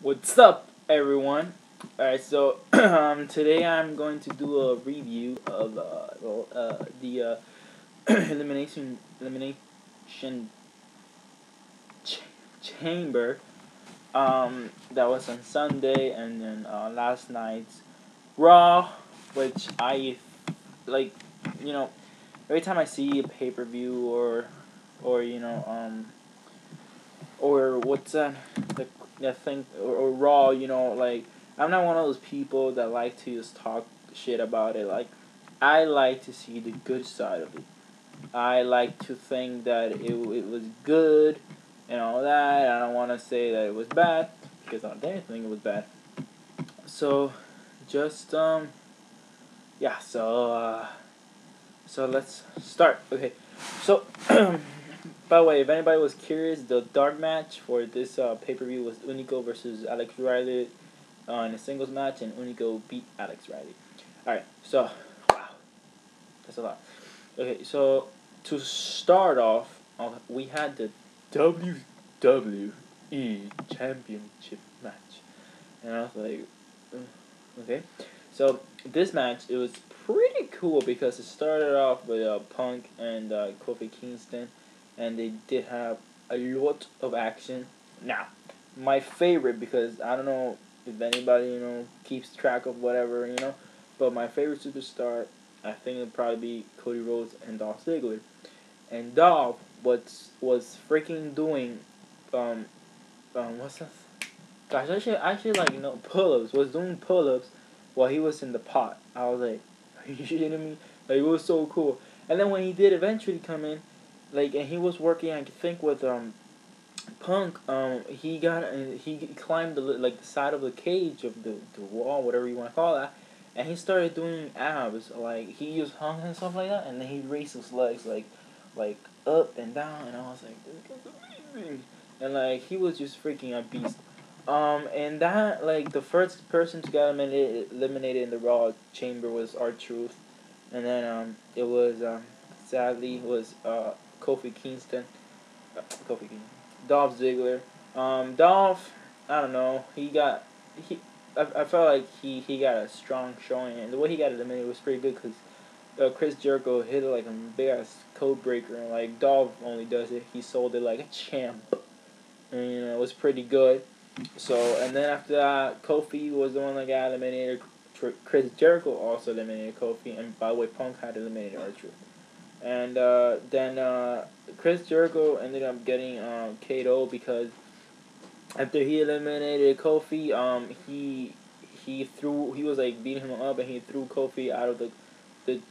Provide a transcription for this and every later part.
What's up, everyone? Alright, so today I'm going to do a review of the elimination chamber that was on Sunday, and then last night's Raw, which I like. You know, every time I see a pay-per-view or or what's that thing or Raw, like I'm not one of those people that like to just talk shit about it. Like I like to see the good side of it. I like to think that it was good and all that. I don't want to say that it was bad because I didn't think it was bad. So just yeah. So let's start. Okay. So by the way, if anybody was curious, the dark match for this pay-per-view was Unico versus Alex Riley in a singles match, and Unico beat Alex Riley. Alright, so, wow, that's a lot. Okay, so to start off, we had the WWE Championship match. And I was like, okay. So this match, it was pretty cool because it started off with Punk and Kofi Kingston, and they did have a lot of action. Now, my favorite, because I don't know if anybody keeps track of whatever, but my favorite superstar, I think it'd probably be Cody Rhodes and Dolph Ziggler. And Dolph was freaking doing what's that? Gosh, actually like pull-ups. Was doing pull-ups while he was in the pot. I was like, are you shitting me? Like, it was so cool. And then when he did eventually come in, like, and he was working, I think, with Punk. He climbed the side of the cage of the wall, whatever you want to call that, and he started doing abs. Like, he just hung and stuff like that, and then he raised his legs like up and down, and I was like, this is amazing. And like, he was just freaking a beast. And that, like, the first person to get eliminated in the Raw chamber was R-Truth. And then, it was, sadly, Kofi Kingston. Dolph Ziggler. Dolph, I don't know, I felt like he got a strong showing, and the way he got eliminated was pretty good, because Chris Jericho hit it like a big-ass code breaker, and, like, Dolph only does it. He sold it like a champ. And, it was pretty good. So, and then after that, Kofi was the one that got eliminated. Chris Jericho also eliminated Kofi, and by the way, Punk had eliminated R-Truth. And then Chris Jericho ended up getting KO because after he eliminated Kofi, he was like beating him up, and he threw Kofi out of the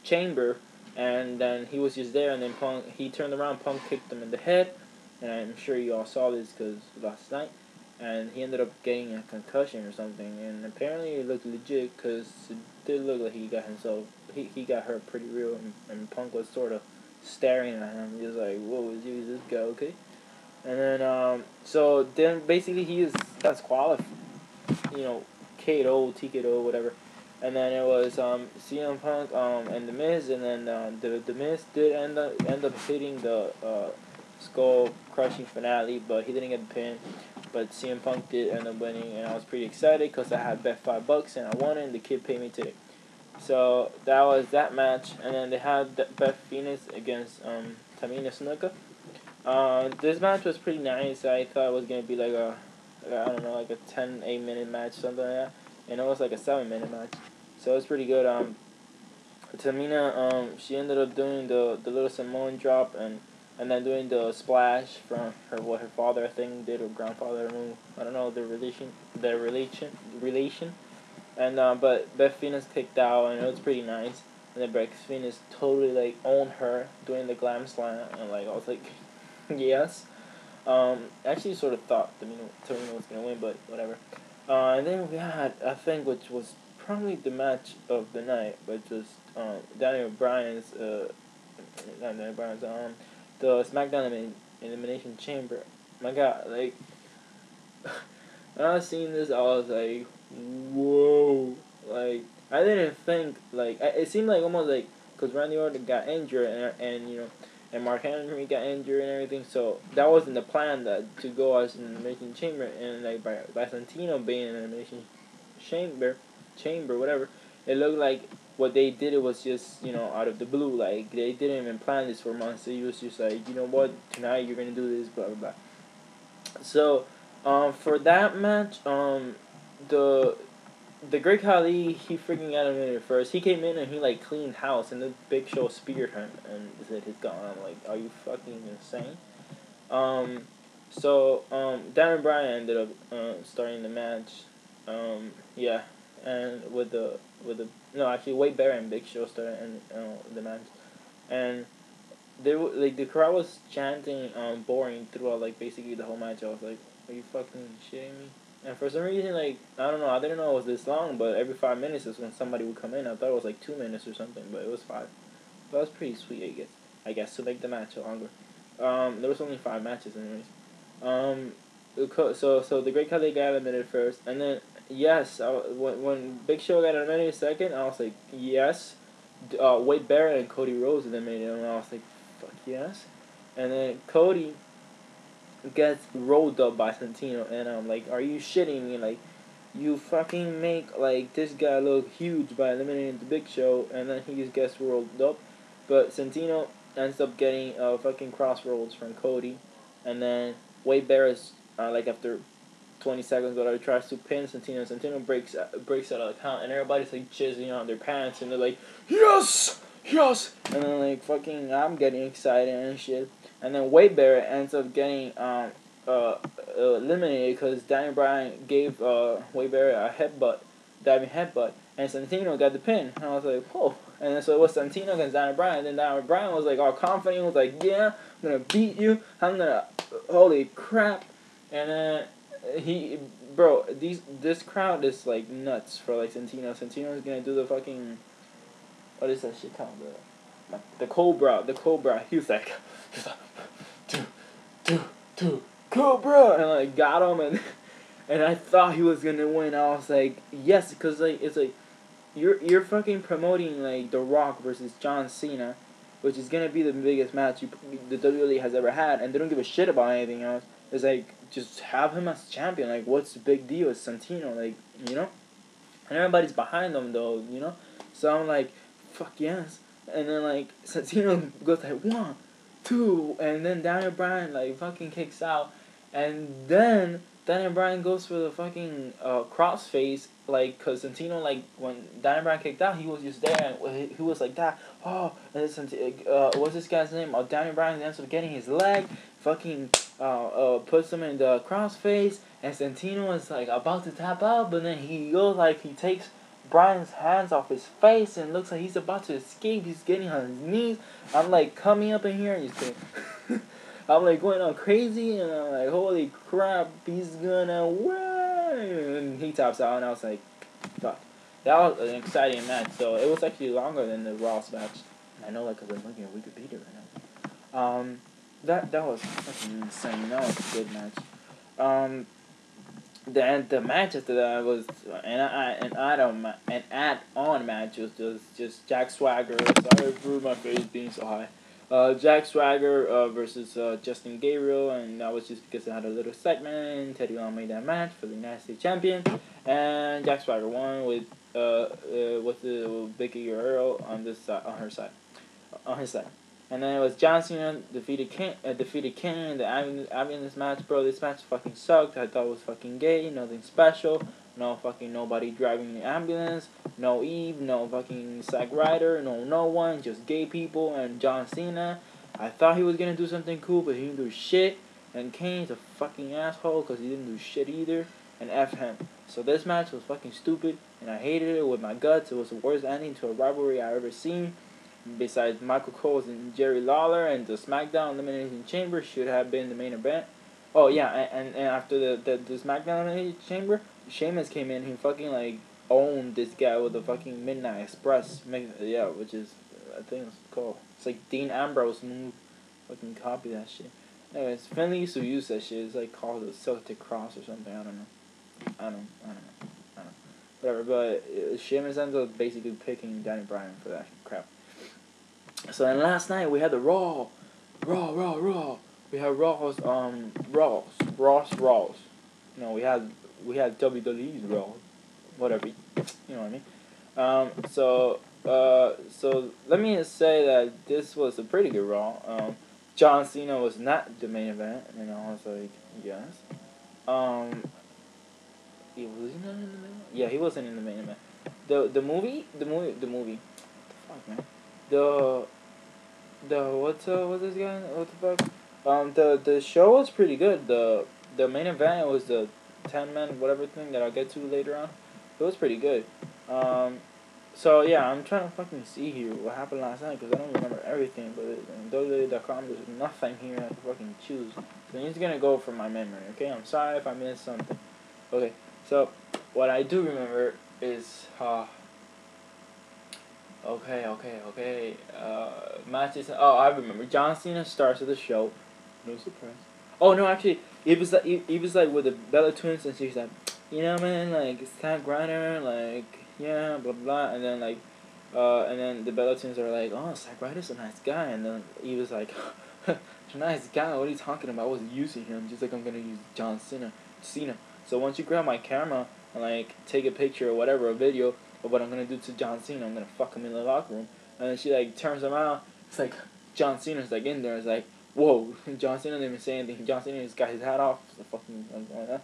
chamber, and then he was just there, and then he turned around, Punk kicked him in the head, and I'm sure you all saw this because last night, and he ended up getting a concussion or something, and apparently it looked legit because it did look like he got hurt pretty real, and Punk was sort of staring at him. He was like, "Whoa, is this guy okay?" And then so then basically he got disqualified, KO, TKO, whatever. And then it was CM Punk and The Miz, and then the Miz did end up hitting the skull crushing finale, but he didn't get the pin. But CM Punk did end up winning, and I was pretty excited because I had bet $5 and I won it, and the kid paid me today. So that was that match, and then they had Beth Phoenix against Tamina Snuka. This match was pretty nice. I thought it was gonna be like I don't know, like a 8-minute match, something like that, and it was like a 7-minute match. So it was pretty good. Tamina, she ended up doing the little Samoan drop, and then doing the splash from what her father, I think, did, or grandfather, I don't know the relation. And but Beth Phoenix kicked out, and it was pretty nice. And then Beth Phoenix totally like owned her doing the glam slam, and like I was like, yes. Actually, sort of thought Tamina was gonna win, but whatever. And then we had, I think, which was probably the match of the night, which was Daniel Bryan's not Daniel Bryan's the SmackDown Elimination Chamber. My God, like when I was seeing this, I was like, whoa! Like I didn't think it seemed like almost like because Randy Orton got injured, and and Mark Henry got injured and everything. So that wasn't the plan that to go as an elimination chamber, and like by Santino being an elimination chamber, whatever. It looked like what they did, it was just, out of the blue. Like, they didn't even plan this for months. It was just like, you know what, tonight you're gonna do this, blah blah blah. So, for that match, the Great Khali, he freaking got him in first. He came in and he like cleaned house, and the Big Show speared him and said he's gone. I'm like, are you fucking insane? Daniel Bryan ended up starting the match. Yeah, and with the no, actually Wade Barrett and Big Show started the match, and they were like, the crowd was chanting boring throughout like basically the whole match. I was like, are you fucking shitting me? And for some reason, like, I don't know, I didn't know it was this long, but every 5 minutes is when somebody would come in. I thought it was like 2 minutes or something, but it was 5. That was pretty sweet, I guess, to make the match longer. There was only 5 matches anyways. So the Great Khali got eliminated first, and then, yes, when Big Show got eliminated second, I was like, yes. Wade Barrett and Cody Rhodes eliminated him, and I was like, fuck yes. And then Cody gets rolled up by Santino, and I'm like, are you shitting me? Like, you fucking make like this guy look huge by eliminating the Big Show, and then he just gets rolled up. But Santino ends up getting fucking crossroads from Cody, and then Wade Barrett's like after 20 seconds, whatever, tries to pin Santino. Santino breaks out of the count, and everybody's like jizzing on their pants, and they're like, yes, yes, and then like fucking, I'm getting excited and shit. And then Wade Barrett ends up getting eliminated because Daniel Bryan gave Wade Barrett a diving headbutt, and Santino got the pin. And I was like, whoa. And then so it was Santino against Daniel Bryan. And then Daniel Bryan was like all confident. He was like, yeah, I'm gonna beat you. Holy crap. And then this crowd is like nuts for like Santino. Santino's gonna do the fucking, what is that shit called? The Cobra. He was like, two, Cobra, and like got him, and I thought he was gonna win. I was like, yes, because like it's like you're fucking promoting like The Rock versus John Cena, which is gonna be the biggest match the WWE has ever had, and they don't give a shit about anything else. It's like, just have him as champion. Like, what's the big deal? It's Santino, like, and everybody's behind them though, So I'm like, fuck yes. And then like Santino goes like 1, 2, and then Daniel Bryan like fucking kicks out, and then Daniel Bryan goes for the fucking crossface, like, cause Santino, like, when Daniel Bryan kicked out, he was just there, and he was like that. Oh, and what's this guy's name? Daniel Bryan ends up getting his leg, fucking puts him in the crossface, and Santino is like about to tap out, but then he goes like, he takes Bryan's hands off his face and looks like he's about to escape. He's getting on his knees. I'm like coming up in here and he's I'm like going on crazy, and I'm like, holy crap, he's gonna win. And he taps out, and I was like, fuck. That was an exciting match. So it was actually longer than the Ross match. I know, like, because I'm looking at Wikipedia right now. That was fucking insane. That was a good match. The match after that was an add-on match was just Jack Swagger. Sorry for my face being so high. Jack Swagger versus Justin Gabriel, and that was just because they had a little segment, and Teddy Long made that match for the United States champion, and Jack Swagger won with the Vicky Guerrero on his side. And then it was John Cena defeated Kane in the ambulance match. Bro, this match fucking sucked. I thought it was fucking gay. Nothing special. No fucking nobody driving the ambulance. No Eve. No fucking Zack Ryder. No one. Just gay people and John Cena. I thought he was gonna do something cool, but he didn't do shit. And Kane's a fucking asshole because he didn't do shit either. And F him. So this match was fucking stupid, and I hated it with my guts. It was the worst ending to a rivalry I've ever seen. Besides Michael Cole and Jerry Lawler, and the SmackDown Elimination Chamber should have been the main event. Oh yeah, and after the SmackDown Elimination Chamber, Sheamus came in. He fucking like owned this guy with the fucking Midnight Express. Yeah, which is, I think it's called. It's like Dean Ambrose move. Fucking copy that shit. Anyways, Finley used to use that shit. It's like called the Celtic Cross or something. I don't know. Whatever. But Sheamus ends up basically picking Daniel Bryan for that crap. So then last night we had the Raw, Raw. We had Raws. No, we had WWE's Raw. Whatever, you know what I mean. So let me just say that this was a pretty good Raw. John Cena was not the main event, and I was like, yes. He was he not in the main event? Yeah, he wasn't in the main event. The movie. Fuck, man. What's this guy? What the fuck? The show was pretty good. The main event was the 10-man whatever thing that I'll get to later on. It was pretty good. So yeah, I'm trying to fucking see here what happened last night because I don't remember everything. But on WWE.com, there's nothing here I can fucking choose. So I'm just gonna go from my memory. Okay, I'm sorry if I missed something. Okay, so what I do remember is okay. Matches. Oh, I remember. John Cena starts with the show. No surprise. Oh no, actually, he was like with the Bella Twins, and she's like, you know, man, like it's Zack Ryder, like yeah, blah blah, and then like, and then the Bella Twins are like, oh, Zack Ryder's a nice guy, and then he was like, a nice guy. What are you talking about? I wasn't using him. Just like I'm gonna use John Cena. So once you grab my camera and like take a picture or whatever, a video of what I'm gonna do to John Cena, I'm gonna fuck him in the locker room. And then she like turns around. It's like John Cena's like in there. It's like whoa. John Cena didn't even say anything. John Cena just got his hat off. It's fucking and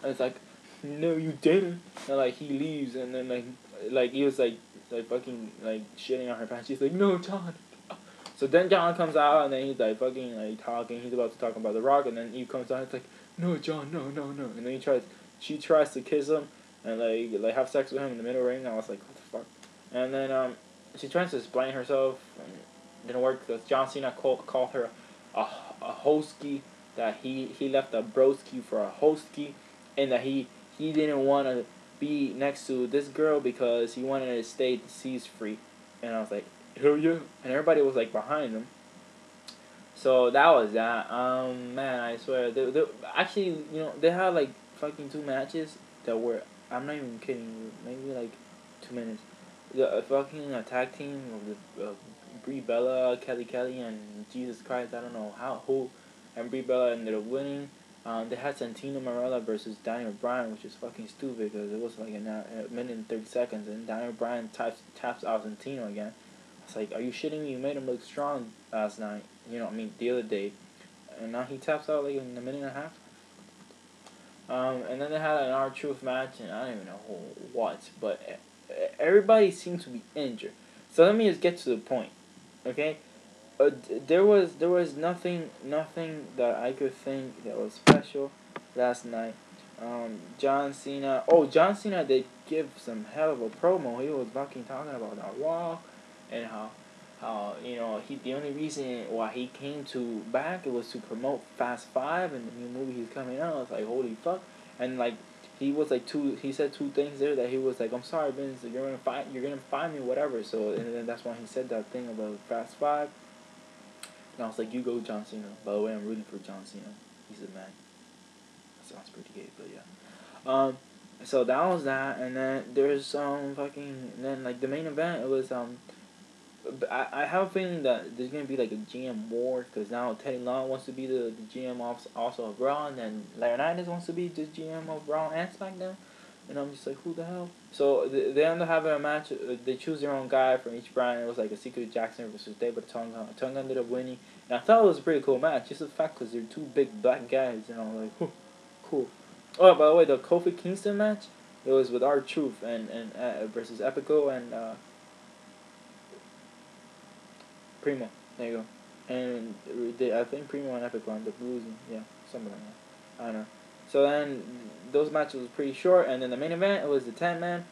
it's like no, you didn't. And like he leaves, and then like he was like fucking like shitting on her pants. She's like no, John. So then John comes out, and then he's like fucking like talking. He's about to talk about The Rock, and then he comes out. It's like no, John, no. And then she tries to kiss him and like have sex with him in the middle ring. I was like, what the fuck? And then she tries to explain herself, and it didn't work because John Cena called her a hostky, that he left a broski for a hostky, and that he didn't want to be next to this girl because he wanted to stay disease free. And I was like, hell yeah! And everybody was like behind him. So that was that. Man, I swear, they actually, they had like fucking 2 matches that were. I'm not even kidding you. Maybe like 2 minutes. The fucking tag team of the Brie Bella, Kelly, and Jesus Christ. I don't know who, and Brie Bella ended up winning. They had Santino Marella versus Daniel Bryan, which is fucking stupid because it was like a minute and 30 seconds, and Daniel Bryan taps out Santino again. It's like, are you shitting me? You made him look strong last night. The other day. And now he taps out like in a minute and a half. And then they had an R-Truth match, and I don't even know what, but everybody seems to be injured. So let me just get to the point, okay? There was nothing that I could think that was special last night. John Cena did give some hell of a promo. He was fucking talking about the Raw, and how the only reason why he came to back, it was to promote Fast 5 and the new movie he's coming out. I was like, holy fuck. And like he said 2 things there that he was like, I'm sorry Vince, you're gonna find me, whatever. So and then that's why he said that thing about Fast 5. And I was like, you go John Cena. By the way, I'm rooting for John Cena. He's a man. That sounds pretty gay, but yeah. So that was that, and then there's then like the main event, it was I have a feeling that there's gonna be like a GM war because now Teddy Long wants to be the GM also of Raw, and then Laurinaitis wants to be the GM of Raw and SmackDown, and I'm just like, who the hell? So they end up having a match. They choose their own guy from each brand. It was like a Secret Jackson versus David Tonga. Tonga ended up winning, and I thought it was a pretty cool match. Just the fact because they're 2 big black guys, and I'm like, cool. Oh, by the way, the Kofi Kingston match, it was with R-Truth and versus Epico and Primo. There you go. And I think Primo and Epico ended up losing. Yeah, something like that. I don't know. So then those matches was pretty short, and then the main event, it was the 10-man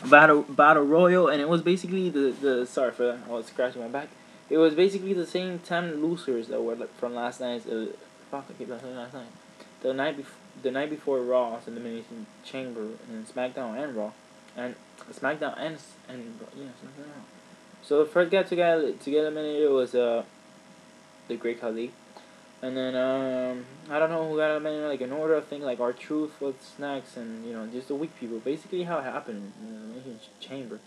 battle royal, and it was basically the sorry for that, I was scratching my back. It was basically the same 10 losers that were from last night's fuck, I keep on saying last night. The night before Raw's Elimination Chamber and SmackDown and Raw, and SmackDown and SmackDown. So the first guy to get eliminated was the Great Khali. And then I don't know who got eliminated like in order. I think like R-Truth was next, and just the weak people. Basically how it happened in the Elimination Chamber.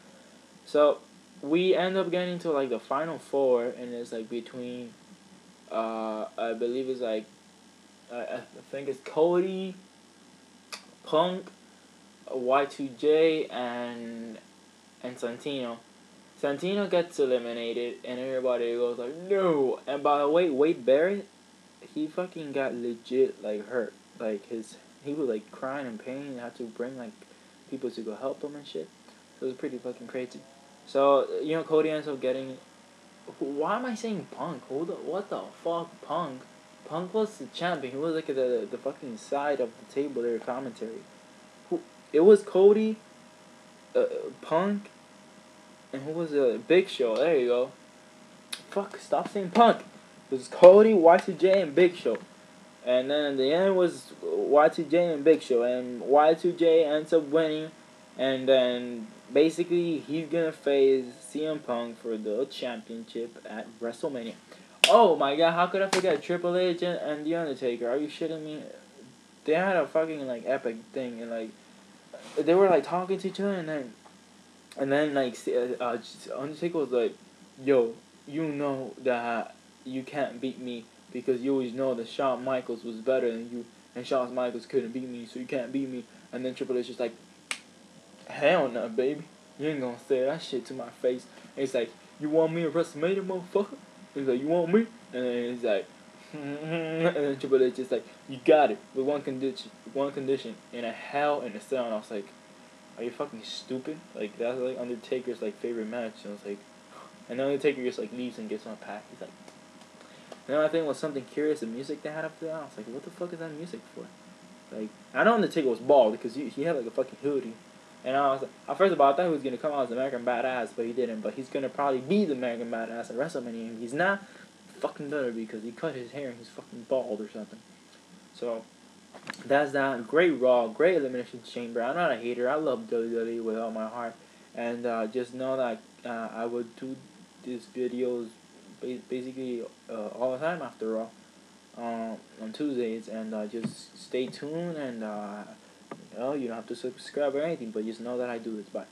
So we end up getting to like the final four, and it's like between I believe it's like I think it's Cody, Punk, Y2J, and Santino. Santino gets eliminated, and everybody goes like, no. And by the way, Wade Barrett, he fucking got legit like hurt. Like he was like crying in pain and had to bring like people to go help him and shit. So it was pretty fucking crazy. So Cody ends up getting. Why am I saying Punk? What the fuck, Punk? Punk was the champion. He was like the fucking side of the table there, commentary. It was Cody, Punk, and who was the Big Show? There you go. Fuck, stop saying Punk. It was Cody, Y2J, and Big Show. And then in the end was Y2J and Big Show. And Y2J ends up winning. And then basically he's going to face CM Punk for the championship at WrestleMania. Oh my god, how could I forget Triple H and The Undertaker? Are you shitting me? They had a fucking like epic thing. And like they were like talking to each other. And then like Undertaker was like, yo, you know that you can't beat me because you always know that Shawn Michaels was better than you, and Shawn Michaels couldn't beat me, so you can't beat me. And then Triple H just like, hell no, baby, you ain't gonna say that shit to my face. And he's like, you want me at WrestleMania, motherfucker? He's like, you want me? And then he's like, and then Triple H is like, you got it, with one condition, in a Hell in a Cell. And I was like, are you fucking stupid? Like, that's like Undertaker's like favorite match. And I was like, and Undertaker just like leaves and gets on a pack. He's like, and then I think it was something curious, the music they had up there. I was like, what the fuck is that music for? Like, I know Undertaker was bald because he had like a fucking hoodie. And I was like, first of all, I thought he was gonna come out as American Badass, but he didn't. But he's gonna probably be the American Badass at WrestleMania. If he's not, fucking better because he cut his hair and he's fucking bald or something. So that's that. Great Raw, great Elimination Chamber. I'm not a hater. I love WWE with all my heart. And just know that I would do these videos basically all the time after Raw on Tuesdays. And just stay tuned. And you don't have to subscribe or anything, but just know that I do this. Bye.